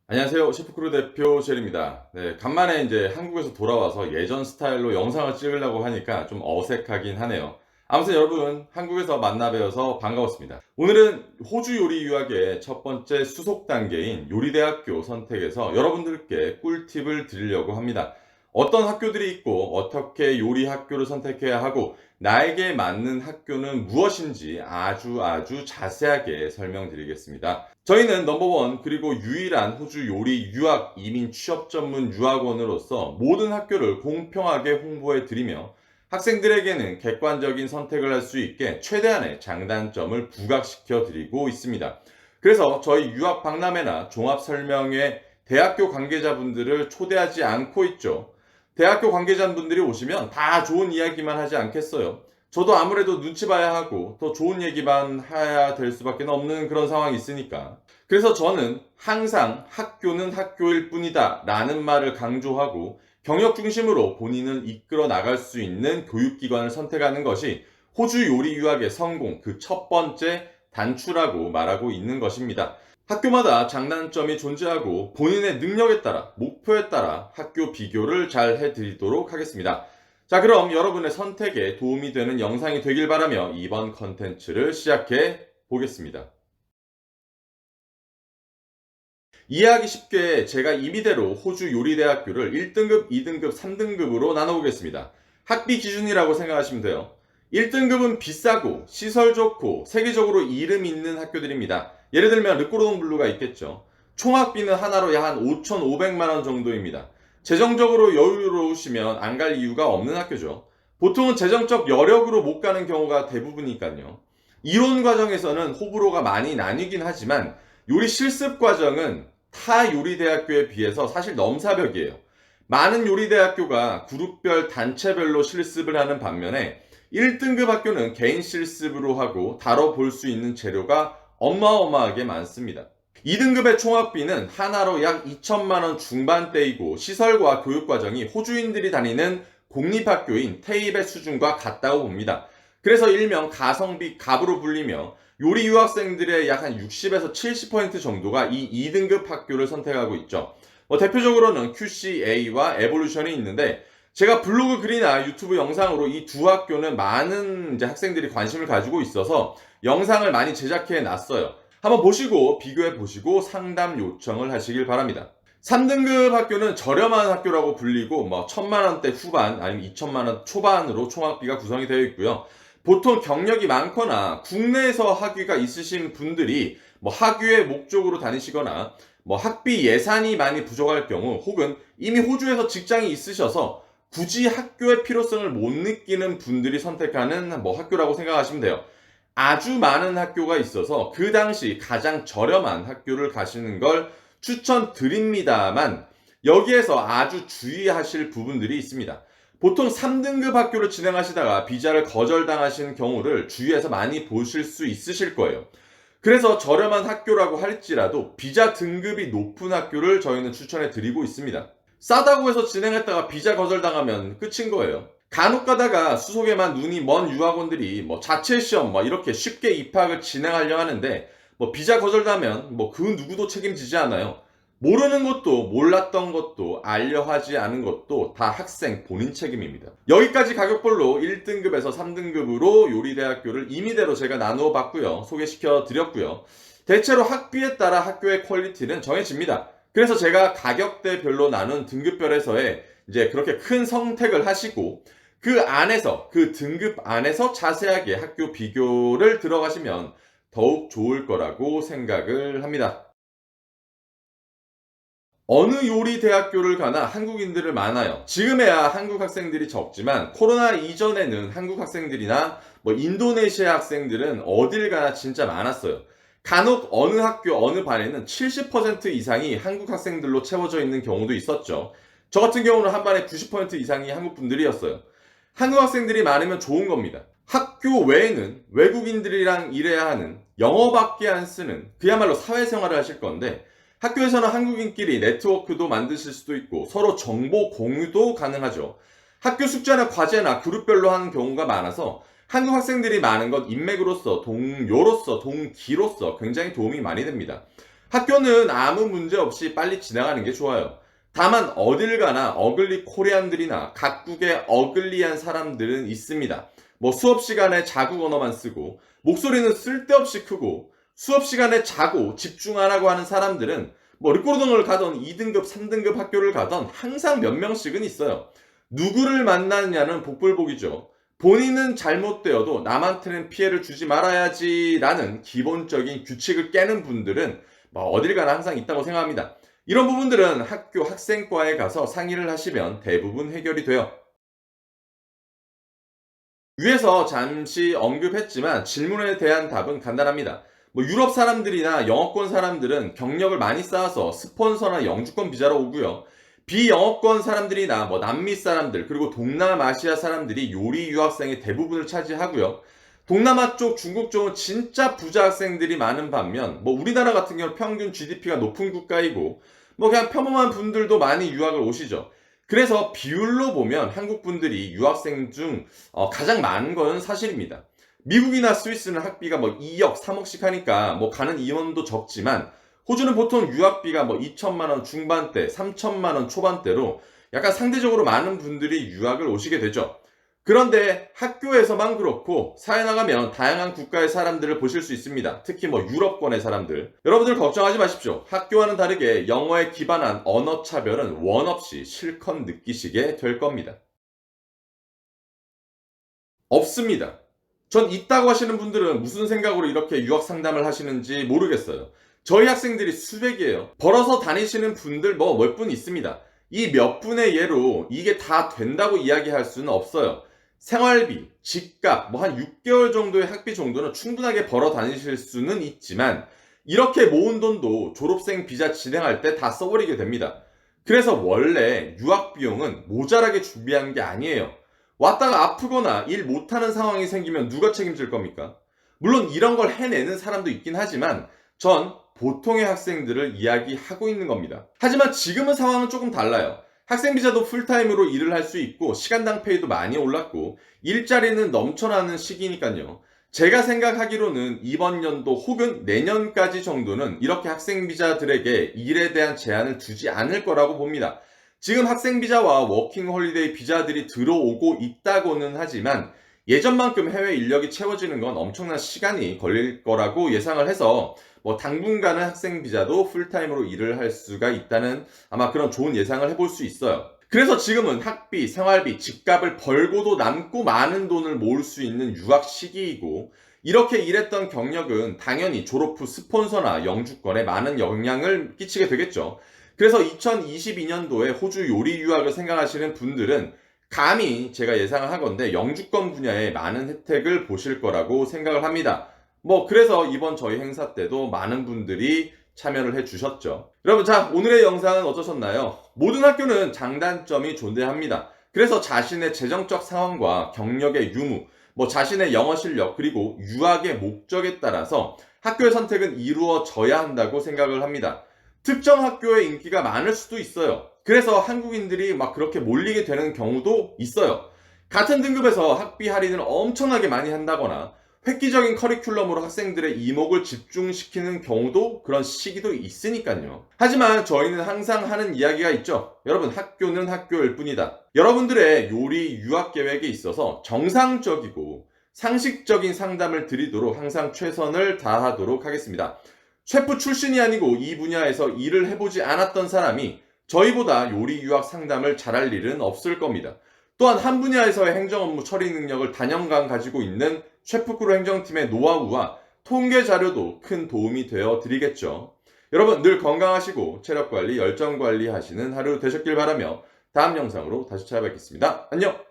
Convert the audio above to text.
안녕하세요. 셰프크루 대표 젤입니다. 네, 간만에 이제 한국에서 돌아와서 예전 스타일로 영상을 찍으려고 하니까 좀 어색하긴 하네요. 아무튼 여러분, 한국에서 만나 뵈어서 반가웠습니다. 오늘은 호주 요리 유학의 첫 번째 수속 단계인 요리대학교 선택에서 여러분들께 꿀팁을 드리려고 합니다. 어떤 학교들이 있고 어떻게 요리 학교를 선택해야 하고 나에게 맞는 학교는 무엇인지 아주 자세하게 설명드리겠습니다. 저희는 넘버원 그리고 유일한 호주 요리 유학 이민 취업 전문 유학원으로서 모든 학교를 공평하게 홍보해 드리며 학생들에게는 객관적인 선택을 할 수 있게 최대한의 장단점을 부각시켜 드리고 있습니다. 그래서 저희 유학 박람회나 종합 설명회 대학교 관계자분들을 초대하지 않고 있죠. 대학교 관계자분들이 오시면 다 좋은 이야기만 하지 않겠어요. 저도 아무래도 눈치 봐야 하고 더 좋은 얘기만 해야 될 수밖에 없는 그런 상황이 있으니까. 그래서 저는 항상 학교는 학교일 뿐이다 라는 말을 강조하고 경력 중심으로 본인을 이끌어 나갈 수 있는 교육기관을 선택하는 것이 호주 요리 유학의 성공 그 첫 번째 단추라고 말하고 있는 것입니다. 학교마다 장단점이 존재하고 본인의 능력에 따라 목표에 따라 학교 비교를 잘 해드리도록 하겠습니다. 자, 그럼 여러분의 선택에 도움이 되는 영상이 되길 바라며 이번 컨텐츠를 시작해 보겠습니다. 이해하기 쉽게 제가 임의대로 호주 요리대학교를 1등급, 2등급, 3등급으로 나눠보겠습니다. 학비 기준이라고 생각하시면 돼요. 1등급은 비싸고 시설 좋고 세계적으로 이름 있는 학교들입니다. 예를 들면 르꼬르동 블루가 있겠죠. 총학비는 하나로 약 한 5,500만 원 정도입니다. 재정적으로 여유로우시면 안 갈 이유가 없는 학교죠. 보통은 재정적 여력으로 못 가는 경우가 대부분이니까요. 이론 과정에서는 호불호가 많이 나뉘긴 하지만 요리 실습 과정은 타 요리대학교에 비해서 사실 넘사벽이에요. 많은 요리대학교가 그룹별 단체별로 실습을 하는 반면에 1등급 학교는 개인 실습으로 하고 다뤄볼 수 있는 재료가 어마어마하게 많습니다. 2등급의 총학비는 하나로 약 2천만 원 중반대이고 시설과 교육과정이 호주인들이 다니는 공립학교인 테입의 수준과 같다고 봅니다. 그래서 일명 가성비 갑으로 불리며 요리 유학생들의 약 한 60에서 70% 정도가 이 2등급 학교를 선택하고 있죠. 대표적으로는 QCA와 에볼루션이 있는데 제가 블로그 글이나 유튜브 영상으로 이 두 학교는 많은 이제 학생들이 관심을 가지고 있어서 영상을 많이 제작해 놨어요. 한번 보시고 비교해 보시고 상담 요청을 하시길 바랍니다. 3등급 학교는 저렴한 학교라고 불리고 1,000만 원대 후반 아니면 2천만 원 초반으로 총학비가 구성이 되어 있고요. 보통 경력이 많거나 국내에서 학위가 있으신 분들이 학위의 목적으로 다니시거나 학비 예산이 많이 부족할 경우 혹은 이미 호주에서 직장이 있으셔서 굳이 학교의 필요성을 못 느끼는 분들이 선택하는 학교라고 생각하시면 돼요. 아주 많은 학교가 있어서 그 당시 가장 저렴한 학교를 가시는 걸 추천드립니다만 여기에서 아주 주의하실 부분들이 있습니다. 보통 3등급 학교를 진행하시다가 비자를 거절당하시는 경우를 주위에서 많이 보실 수 있으실 거예요. 그래서 저렴한 학교라고 할지라도 비자 등급이 높은 학교를 저희는 추천해 드리고 있습니다. 싸다고 해서 진행했다가 비자 거절당하면 끝인 거예요. 간혹 가다가 수속에만 눈이 먼 유학원들이 자체 시험 이렇게 쉽게 입학을 진행하려 하는데 비자 거절당하면 그 누구도 책임지지 않아요. 모르는 것도 몰랐던 것도 알려 하지 않은 것도 다 학생 본인 책임입니다. 여기까지 가격별로 1등급에서 3등급으로 요리대학교를 임의대로 제가 나누어 봤고요. 소개시켜 드렸고요. 대체로 학비에 따라 학교의 퀄리티는 정해집니다. 그래서 제가 가격대별로 나눈 등급별에서의 이제 그렇게 큰 선택을 하시고 그 안에서 그 등급 안에서 자세하게 학교 비교를 들어가시면 더욱 좋을 거라고 생각을 합니다. 어느 요리 대학교를 가나 한국인들을 많아요. 지금에야 한국 학생들이 적지만 코로나 이전에는 한국 학생들이나 인도네시아 학생들은 어딜 가나 진짜 많았어요. 간혹 어느 학교 어느 반에는 70% 이상이 한국 학생들로 채워져 있는 경우도 있었죠. 저 같은 경우는 한 반에 90% 이상이 한국 분들이었어요. 한국 학생들이 많으면 좋은 겁니다. 학교 외에는 외국인들이랑 일해야 하는 영어밖에 안 쓰는 그야말로 사회생활을 하실 건데 학교에서는 한국인끼리 네트워크도 만드실 수도 있고 서로 정보 공유도 가능하죠. 학교 숙제나 과제나 그룹별로 하는 경우가 많아서 한국 학생들이 많은 건 인맥으로서 동료로서 동기로서 굉장히 도움이 많이 됩니다. 학교는 아무 문제 없이 빨리 지나가는 게 좋아요. 다만 어딜 가나 어글리 코리안들이나 각국의 어글리한 사람들은 있습니다. 뭐 수업 시간에 자국 언어만 쓰고 목소리는 쓸데없이 크고 수업 시간에 자고 집중 안 하고 하는 사람들은 뭐 르꼬르동을 가던 2등급, 3등급 학교를 가던 항상 몇 명씩은 있어요. 누구를 만나느냐는 복불복이죠. 본인은 잘못되어도 남한테는 피해를 주지 말아야지라는 기본적인 규칙을 깨는 분들은 뭐 어딜 가나 항상 있다고 생각합니다. 이런 부분들은 학교 학생과에 가서 상의를 하시면 대부분 해결이 돼요. 위에서 잠시 언급했지만 질문에 대한 답은 간단합니다. 뭐 유럽 사람들이나 영어권 사람들은 경력을 많이 쌓아서 스폰서나 영주권 비자로 오고요. 비영어권 사람들이나 뭐 남미 사람들 그리고 동남아시아 사람들이 요리 유학생의 대부분을 차지하고요. 동남아 쪽, 중국 쪽은 진짜 부자 학생들이 많은 반면 뭐 우리나라 같은 경우는 평균 GDP가 높은 국가이고 뭐 그냥 평범한 분들도 많이 유학을 오시죠. 그래서 비율로 보면 한국 분들이 유학생 중 가장 많은 건 사실입니다. 미국이나 스위스는 학비가 뭐 2억, 3억씩 하니까 뭐 가는 인원도 적지만 호주는 보통 유학비가 뭐 2천만 원 중반대, 3천만 원 초반대로 약간 상대적으로 많은 분들이 유학을 오시게 되죠. 그런데 학교에서만 그렇고 사회 나가면 다양한 국가의 사람들을 보실 수 있습니다. 특히 뭐 유럽권의 사람들. 여러분들 걱정하지 마십시오. 학교와는 다르게 영어에 기반한 언어 차별은 원 없이 실컷 느끼시게 될 겁니다. 없습니다. 전 있다고 하시는 분들은 무슨 생각으로 이렇게 유학 상담을 하시는지 모르겠어요. 저희 학생들이 수백이에요. 벌어서 다니시는 분들 뭐 몇 분 있습니다. 이 몇 분의 예로 이게 다 된다고 이야기할 수는 없어요. 생활비, 집값, 뭐 한 6개월 정도의 학비 정도는 충분하게 벌어 다니실 수는 있지만 이렇게 모은 돈도 졸업생 비자 진행할 때 다 써버리게 됩니다. 그래서 원래 유학 비용은 모자라게 준비한 게 아니에요. 왔다가 아프거나 일 못하는 상황이 생기면 누가 책임질 겁니까? 물론 이런 걸 해내는 사람도 있긴 하지만 전 보통의 학생들을 이야기하고 있는 겁니다. 하지만 지금은 상황은 조금 달라요. 학생 비자도 풀타임으로 일을 할 수 있고 시간당 페이도 많이 올랐고 일자리는 넘쳐나는 시기니까요. 제가 생각하기로는 이번 연도 혹은 내년까지 정도는 이렇게 학생 비자들에게 일에 대한 제한을 두지 않을 거라고 봅니다. 지금 학생 비자와 워킹 홀리데이 비자들이 들어오고 있다고는 하지만 예전만큼 해외 인력이 채워지는 건 엄청난 시간이 걸릴 거라고 예상을 해서 뭐 당분간은 학생 비자도 풀타임으로 일을 할 수가 있다는 아마 그런 좋은 예상을 해볼 수 있어요. 그래서 지금은 학비, 생활비, 집값을 벌고도 남고 많은 돈을 모을 수 있는 유학 시기이고 이렇게 일했던 경력은 당연히 졸업 후 스폰서나 영주권에 많은 영향을 끼치게 되겠죠. 그래서 2022년도에 호주 요리 유학을 생각하시는 분들은 감히 제가 예상을 하건대 영주권 분야에 많은 혜택을 보실 거라고 생각을 합니다. 뭐 그래서 이번 저희 행사 때도 많은 분들이 참여를 해 주셨죠. 여러분 자 오늘의 영상은 어떠셨나요? 모든 학교는 장단점이 존재합니다. 그래서 자신의 재정적 상황과 경력의 유무, 뭐 자신의 영어 실력 그리고 유학의 목적에 따라서 학교의 선택은 이루어져야 한다고 생각을 합니다. 특정 학교의 인기가 많을 수도 있어요. 그래서 한국인들이 막 그렇게 몰리게 되는 경우도 있어요. 같은 등급에서 학비 할인을 엄청나게 많이 한다거나 획기적인 커리큘럼으로 학생들의 이목을 집중시키는 경우도 그런 시기도 있으니까요. 하지만 저희는 항상 하는 이야기가 있죠. 여러분 학교는 학교일 뿐이다. 여러분들의 요리 유학 계획에 있어서 정상적이고 상식적인 상담을 드리도록 항상 최선을 다하도록 하겠습니다. 셰프 출신이 아니고 이 분야에서 일을 해보지 않았던 사람이 저희보다 요리 유학 상담을 잘할 일은 없을 겁니다. 또한 한 분야에서의 행정 업무 처리 능력을 단연간 가지고 있는 셰프크루 행정팀의 노하우와 통계 자료도 큰 도움이 되어 드리겠죠. 여러분 늘 건강하시고 체력 관리, 열정 관리 하시는 하루 되셨길 바라며 다음 영상으로 다시 찾아뵙겠습니다. 안녕!